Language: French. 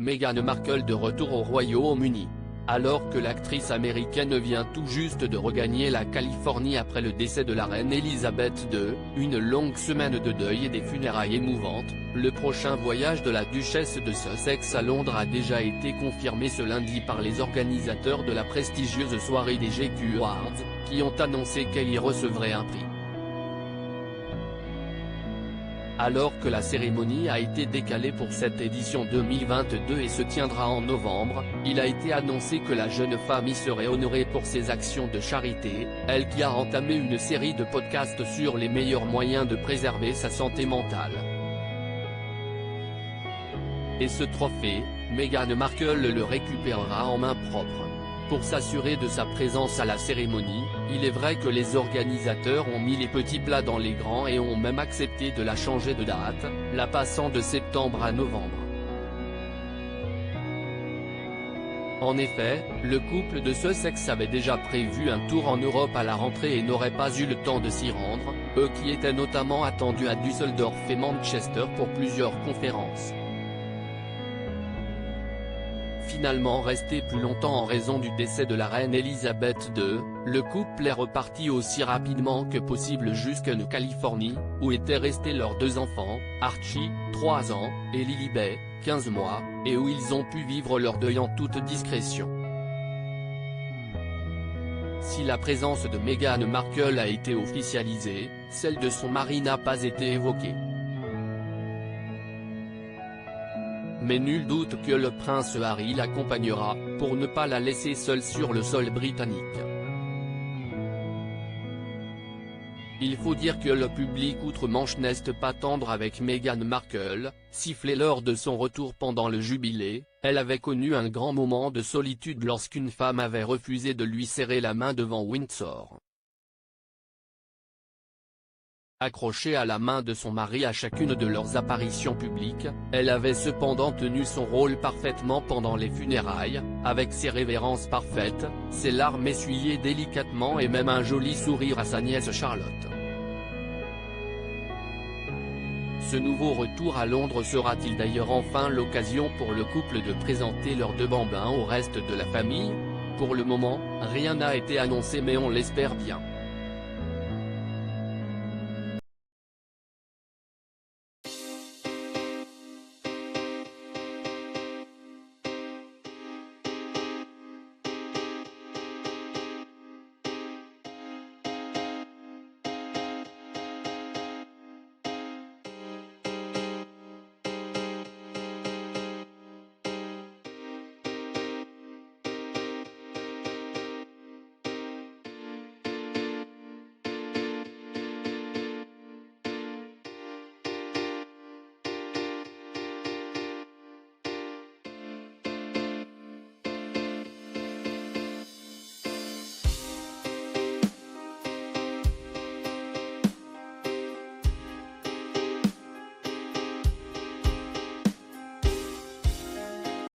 Meghan Markle de retour au Royaume-Uni. Alors que l'actrice américaine vient tout juste de regagner la Californie après le décès de la reine Elisabeth II, une longue semaine de deuil et des funérailles émouvantes, le prochain voyage de la duchesse de Sussex à Londres a déjà été confirmé ce lundi par les organisateurs de la prestigieuse soirée des GQ Awards, qui ont annoncé qu'elle y recevrait un prix. Alors que la cérémonie a été décalée pour cette édition 2022 et se tiendra en novembre, il a été annoncé que la jeune femme y serait honorée pour ses actions de charité, elle qui a entamé une série de podcasts sur les meilleurs moyens de préserver sa santé mentale. Et ce trophée, Meghan Markle le récupérera en main propre. Pour s'assurer de sa présence à la cérémonie, il est vrai que les organisateurs ont mis les petits plats dans les grands et ont même accepté de la changer de date, la passant de septembre à novembre. En effet, le couple de Sussex avait déjà prévu un tour en Europe à la rentrée et n'aurait pas eu le temps de s'y rendre, eux qui étaient notamment attendus à Düsseldorf et Manchester pour plusieurs conférences. Finalement resté plus longtemps en raison du décès de la reine Elisabeth II, le couple est reparti aussi rapidement que possible jusqu'en Californie, où étaient restés leurs deux enfants, Archie, 3 ans, et Lilibet, 15 mois, et où ils ont pu vivre leur deuil en toute discrétion. Si la présence de Meghan Markle a été officialisée, celle de son mari n'a pas été évoquée. Mais nul doute que le prince Harry l'accompagnera, pour ne pas la laisser seule sur le sol britannique. Il faut dire que le public outre-Manche n'est pas tendre avec Meghan Markle, sifflée lors de son retour pendant le jubilé, elle avait connu un grand moment de solitude lorsqu'une femme avait refusé de lui serrer la main devant Windsor. Accrochée à la main de son mari à chacune de leurs apparitions publiques, elle avait cependant tenu son rôle parfaitement pendant les funérailles, avec ses révérences parfaites, ses larmes essuyées délicatement et même un joli sourire à sa nièce Charlotte. Ce nouveau retour à Londres sera-t-il d'ailleurs enfin l'occasion pour le couple de présenter leurs deux bambins au reste de la famille? Pour le moment, rien n'a été annoncé mais on l'espère bien.